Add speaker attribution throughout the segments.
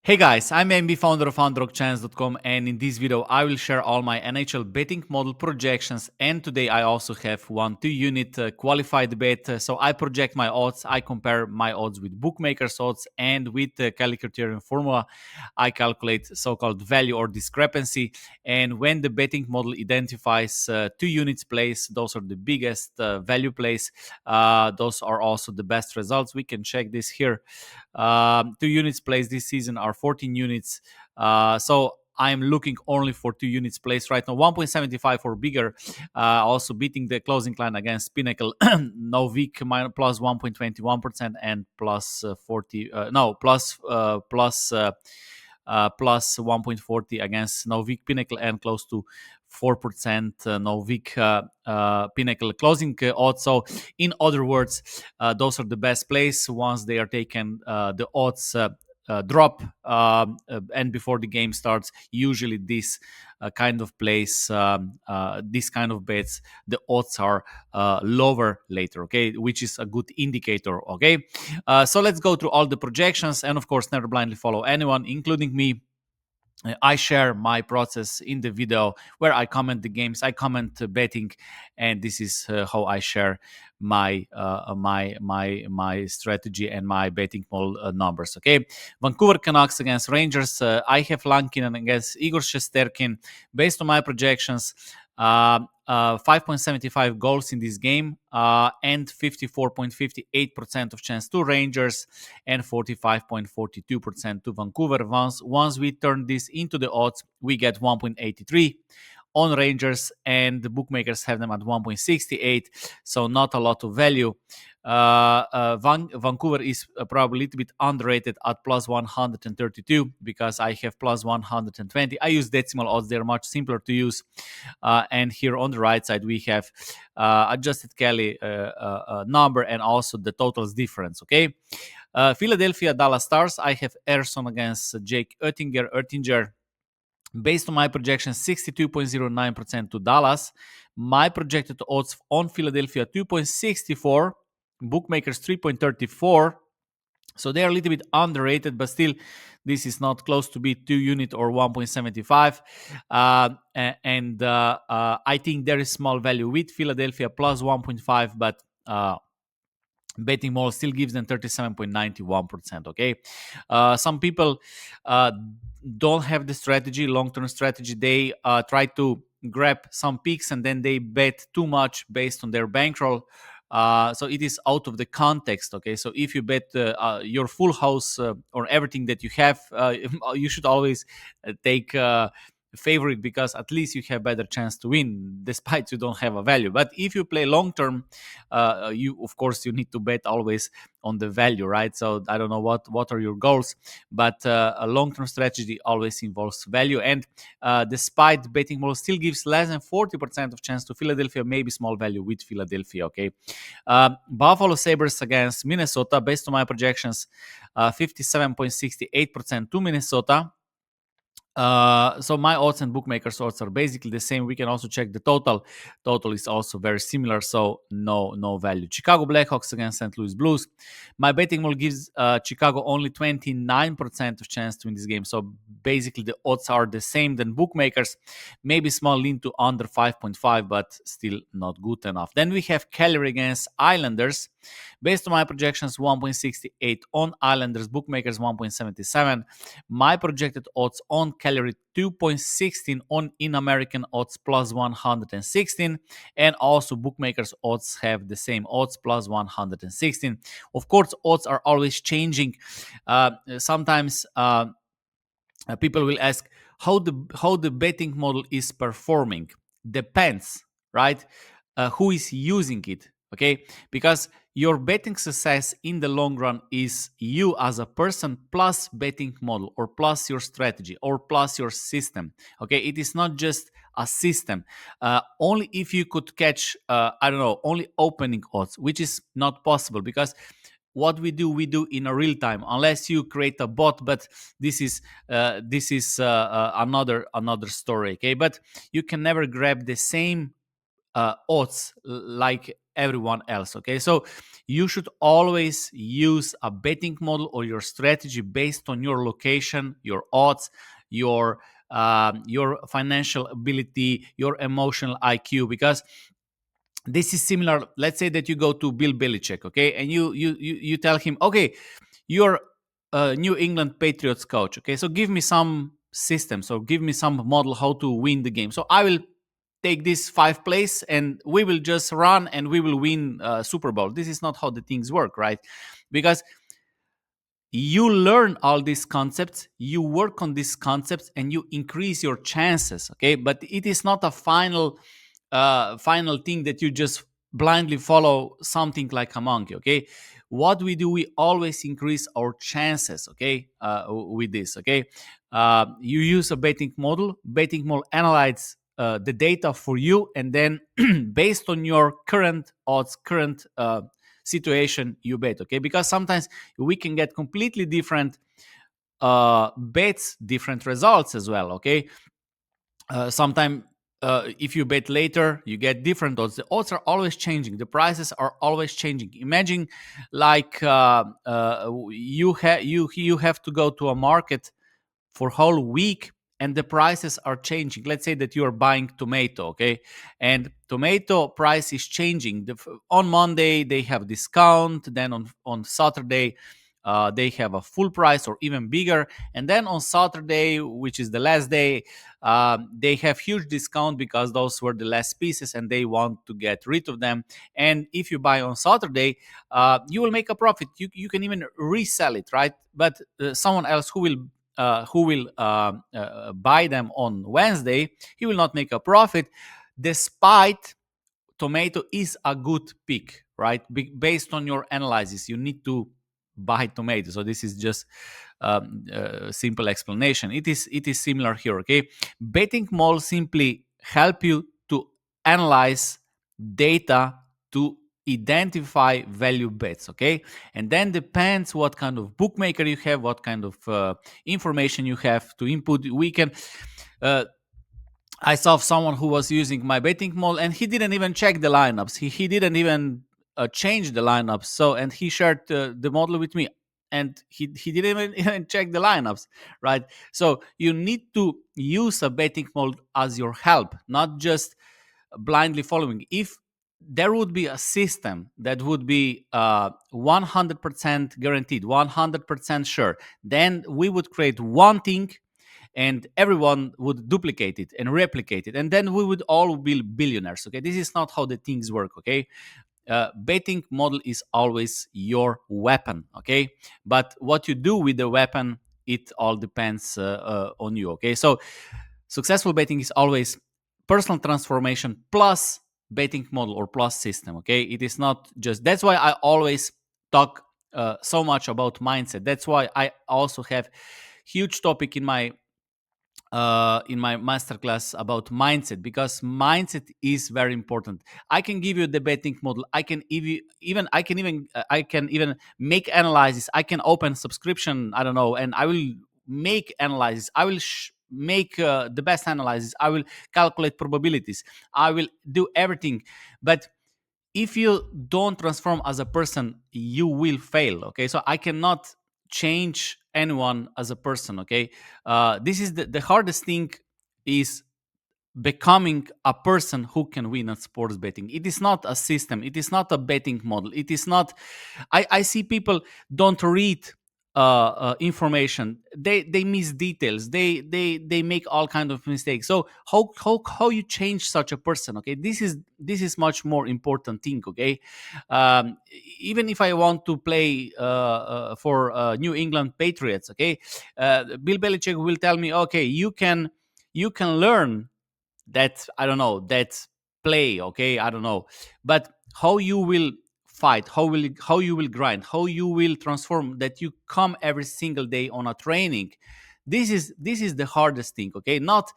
Speaker 1: Hey guys, I'm MB, founder of underdogchance.com, and in this video I will share all my NHL betting model projections, and today I also have one 2-unit qualified bet. So I project my odds, I compare my odds with bookmakers odds, and with the Kelly criterion formula I calculate so-called value or discrepancy. And when the betting model identifies 2 units plays, those are the biggest value plays, those are also the best results. We can check this here. 2 units plays this season are 14 units. So I'm looking only for 2 units placed right now. 1.75 or bigger. Also beating the closing line against Pinnacle. Novik plus 1.21% and plus 40. No, plus 1.40 against Novik Pinnacle and close to 4% Novik Pinnacle closing odds. So, in other words, those are the best plays. Once they are taken, the odds drop, and before the game starts, usually this kind of plays, this kind of bets, the odds are lower later, okay, which is a good indicator, okay. So let's go through all the projections, and of course, never blindly follow anyone, including me. I share my process in the video where I comment the games, I comment betting, and this is how I share my strategy and my betting model numbers. Okay, Vancouver Canucks against Rangers. I have Lankinen against Igor Shesterkin. Based on my projections, 5.75 goals in this game, and 54.58% of chance to Rangers and 45.42% to Vancouver. Once we turn this into the odds, we get 1.83 on Rangers, and the bookmakers have them at 1.68, so not a lot of value. Vancouver is probably a little bit underrated at plus 132 because I have plus 120. I use decimal odds, they're much simpler to use. And here on the right side, we have adjusted Kelly number and also the totals difference. Okay. Philadelphia Dallas Stars. I have Erson against Jake Oettinger. Based on my projection, 62.09% to Dallas. My projected odds on Philadelphia, 2.64. Bookmakers, 3.34. So they are a little bit underrated, but still, this is not close to be 2 unit or 1.75. I think there is small value with Philadelphia plus 1.5, but betting model still gives them 37.91%. Okay, some people don't have the strategy, long-term strategy. They try to grab some peaks and then they bet too much based on their bankroll. So it is out of the context. Okay, so if you bet your full house or everything that you have, you should always take favorite, because at least you have better chance to win despite you don't have a value. But if you play long term, you of course you need to bet always on the value, right? So I don't know what are your goals, but a long term strategy always involves value. And despite betting model still gives less than 40% of chance to Philadelphia, maybe small value with Philadelphia. Okay, Buffalo Sabres against Minnesota. Based on my projections, 57.68% to Minnesota. So my odds and bookmakers odds are basically the same. We can also check the total. Total is also very similar, so no value. Chicago Blackhawks against St. Louis Blues. My betting model gives Chicago only 29% of chance to win this game. So basically the odds are the same than bookmakers. Maybe small lean to under 5.5, but still not good enough. Then we have Calgary against Islanders. Based on my projections, 1.68 on Islanders, bookmakers 1.77. My projected odds on Calgary, 2.16 on in American odds plus 116, and also bookmakers odds have the same odds plus 116. Of course, odds are always changing. Sometimes people will ask how the betting model is performing. Depends, right? Who is using it? Okay, because your betting success in the long run is you as a person plus betting model or plus your strategy or plus your system. Okay, it is not just a system. Only if you could catch, I don't know, only opening odds, which is not possible because what we do in a real time, unless you create a bot. But this is another story. Okay, but you can never grab the same odds like everyone else. Okay, so you should always use a betting model or your strategy based on your location, your odds, your financial ability, your emotional IQ, because this is similar. Let's say that you go to Bill Belichick, okay, and you tell him, okay, you're a New England Patriots coach, okay, so give me some systems or give me some model how to win the game. So I will take these 5 plays and we will just run and we will win Super Bowl. This is not how the things work, right? Because you learn all these concepts, you work on these concepts, and you increase your chances, okay, but it is not a final thing that you just blindly follow something like a monkey, okay. What we do, we always increase our chances, okay, with this, okay. You use a betting model analyze the data for you, and then based on your current odds, current situation, you bet, okay, because sometimes we can get completely different bets, different results as well, okay. Sometimes if you bet later, you get different odds. The odds are always changing, the prices are always changing. Imagine like you have to go to a market for whole week and the prices are changing. Let's say that you are buying tomato, okay, and tomato price is changing. On Monday they have discount, then on Saturday they have a full price or even bigger, and then on Saturday, which is the last day, they have huge discount because those were the last pieces and they want to get rid of them. And if you buy on Saturday, you will make a profit. You can even resell it, right? But someone else who will buy them on Wednesday, he will not make a profit, despite tomato is a good pick, right? Based on your analysis, you need to buy tomato. So this is just simple explanation. It is similar here, okay? Betting models simply help you to analyze data to identify value bets, okay, and then depends what kind of bookmaker you have, what kind of information you have to input. We can I saw someone who was using my betting model and he didn't even check the lineups. He didn't even change the lineups. So, and he shared the model with me and he didn't even check the lineups, right? So you need to use a betting model as your help, not just blindly following. If there would be a system that would be 100% guaranteed, 100% sure, then we would create one thing and everyone would duplicate it and replicate it, and then we would all be billionaires, okay. This is not how the things work, okay. Betting model is always your weapon, okay, but what you do with the weapon, it all depends on you, okay. So successful betting is always personal transformation plus betting model or plus system, okay. It is not just, that's why I always talk so much about mindset. That's why I also have huge topic in my masterclass about mindset, because mindset is very important. I can give you the betting model. I can even make analysis. I can open subscription. I don't know, and I will make analysis. I will make the best analysis. I will calculate probabilities. I will do everything, but if you don't transform as a person, you will fail, okay. So I cannot change anyone as a person, okay. This is the hardest thing, is becoming a person who can win at sports betting. It is not a system, it is not a betting model, it is not. I see people don't read information, they miss details, they make all kind of mistakes. So how you change such a person, okay. This is much more important thing, okay. um, Even if I want to play for New England Patriots, okay, Bill Belichick will tell me, okay, you can learn that, I don't know, that play, okay, I don't know, but how you will fight, how you will grind, how you will transform, that you come every single day on a training. This is the hardest thing, okay. Not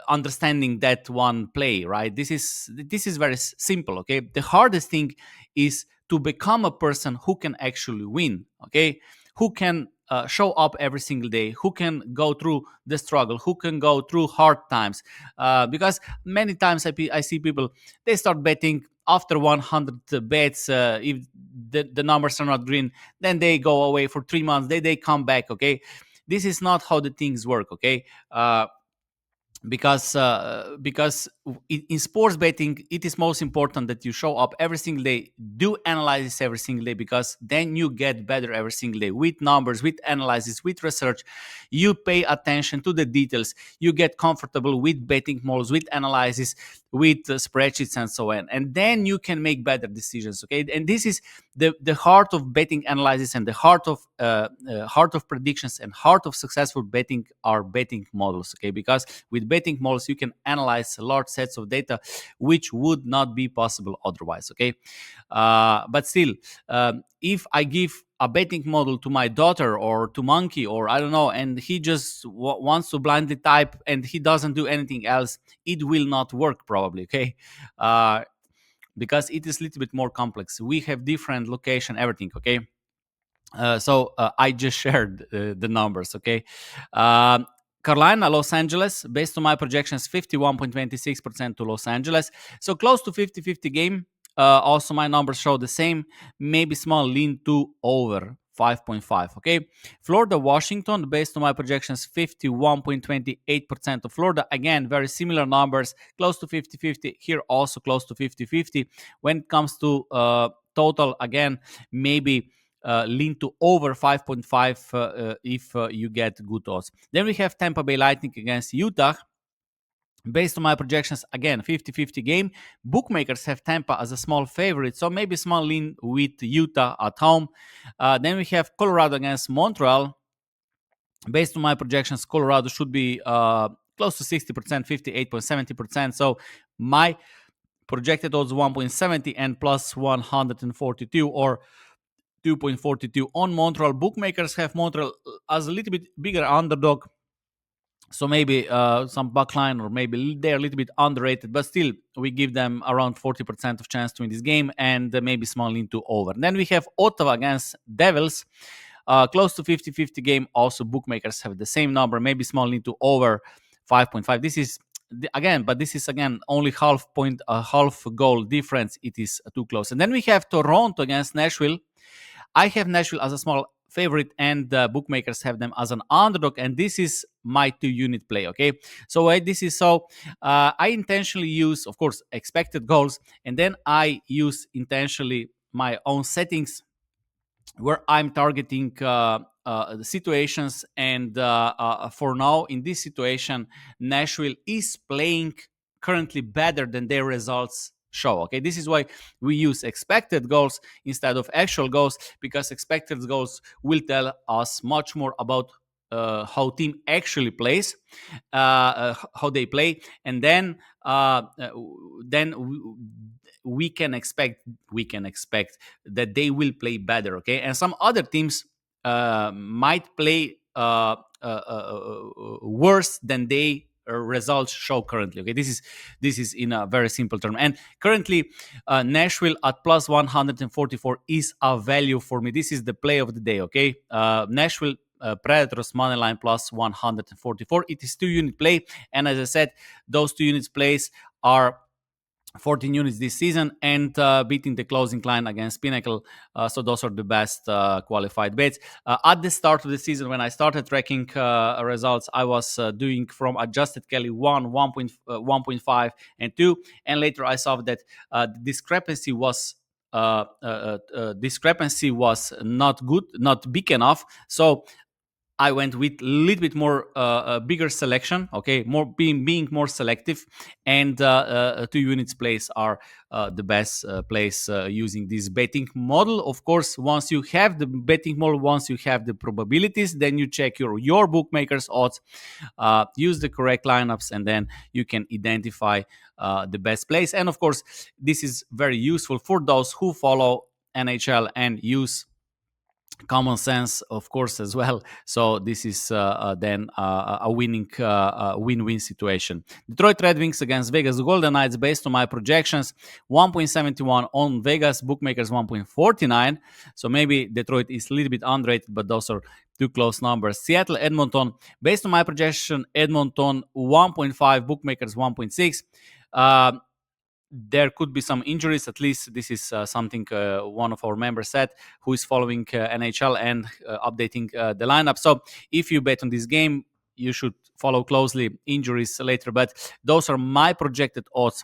Speaker 1: understanding that one play, right. This is very simple, okay. The hardest thing is to become a person who can actually win, okay, who can show up every single day, who can go through the struggle, who can go through hard times. Because many times I see people, they start betting after 100 bets. If the numbers are not green, then they go away for 3 months. They come back. Okay, this is not how the things work. Okay. Because in sports betting it is most important that you show up every single day, do analysis every single day, because then you get better every single day with numbers, with analysis, with research. You pay attention to the details, you get comfortable with betting models, with analysis, with spreadsheets and so on, and then you can make better decisions. Okay, and this is the heart of betting analysis, and the heart of predictions, and heart of successful betting are betting models. Okay, because with betting models you can analyze large sets of data which would not be possible otherwise. Okay, but still, if I give a betting model to my daughter or to monkey, or I don't know, and he just wants to blindly type and he doesn't do anything else, it will not work probably. Okay, because it is a little bit more complex, we have different location, everything. Okay, so I just shared the numbers. Okay, um, Carolina, Los Angeles, based on my projections, 51.26% to Los Angeles, so close to 50-50 game. Also, my numbers show the same, maybe small lean to over 5.5. Okay, Florida, Washington, based on my projections, 51.28% of Florida. Again, very similar numbers, close to 50-50 here, also close to 50-50. When it comes to total, again, maybe lean to over 5.5 if you get good odds. Then we have Tampa Bay Lightning against Utah. Based on my projections, again, 50-50 game. Bookmakers have Tampa as a small favorite, so maybe small lean with Utah at home. Then we have Colorado against Montreal. Based on my projections, Colorado should be close to 60%, 58.70%. So my projected odds 1.70 and plus 142, or 2.42 on Montreal. Bookmakers have Montreal as a little bit bigger underdog, so maybe some backline, or maybe they're a little bit underrated, but still we give them around 40% of chance to win this game, and maybe small into over. Then we have Ottawa against Devils, close to 50-50 game. Also bookmakers have the same number, maybe small into over 5.5. This is again, but this is again only half point, a half goal difference. It is too close. And then we have Toronto against Nashville. I have Nashville as a small favorite, and the bookmakers have them as an underdog, and this is my 2-unit play. Okay, so this is so I intentionally use, of course, expected goals, and then I use intentionally my own settings where I'm targeting the situations. And for now, in this situation, Nashville is playing currently better than their results show. Okay, this is why we use expected goals instead of actual goals, because expected goals will tell us much more about how team actually plays, how they play, and then we can expect that they will play better. Okay, and some other teams might play worse than they results show currently. Okay, this is in a very simple term. And currently Nashville at plus 144 is a value for me. This is the play of the day. Okay, Nashville Predators money line plus 144. It is 2-unit play, and as I said, those 2 units plays are 14 units this season, and beating the closing line against Pinnacle. So those are the best qualified bets. At the start of the season, when I started tracking results, I was doing from adjusted Kelly 1.5, and 2. And later I saw that the discrepancy was not good, not big enough. So I went with a little bit more bigger selection. Okay, more being more selective, and 2 units plays are the best place using this betting model. Of course, once you have the betting model, once you have the probabilities, then you check your bookmakers odds, use the correct lineups, and then you can identify the best place. And of course, this is very useful for those who follow NHL and use common sense, of course, as well. So this is then a win-win situation. Detroit Red Wings against Vegas Golden Knights, based on my projections, 1.71 on Vegas, bookmakers 1.49. So maybe Detroit is a little bit underrated, but those are two close numbers. Seattle Edmonton, based on my projection, Edmonton 1.5, bookmakers 1.6. There could be some injuries. At least this is something one of our members said, who is following NHL and updating the lineup. So if you bet on this game, you should follow closely injuries later. But those are my projected odds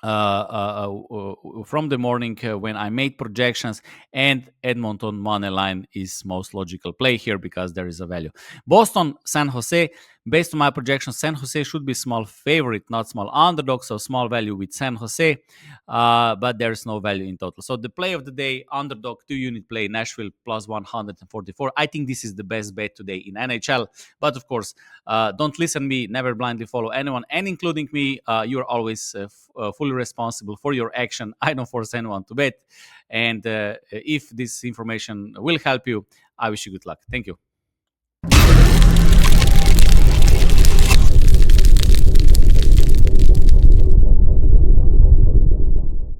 Speaker 1: from the morning when I made projections, and Edmonton money line is most logical play here because there is a value. Boston, San Jose, based on my projections, San Jose should be small favorite, not small underdog, so small value with San Jose, but there is no value in total. So the play of the day, underdog 2-unit play, Nashville plus 144. I think this is the best bet today in NHL, but of course, don't listen to me, never blindly follow anyone, and including me, you're always fully responsible for your action. I don't force anyone to bet. And if this information will help you, I wish you good luck. Thank you.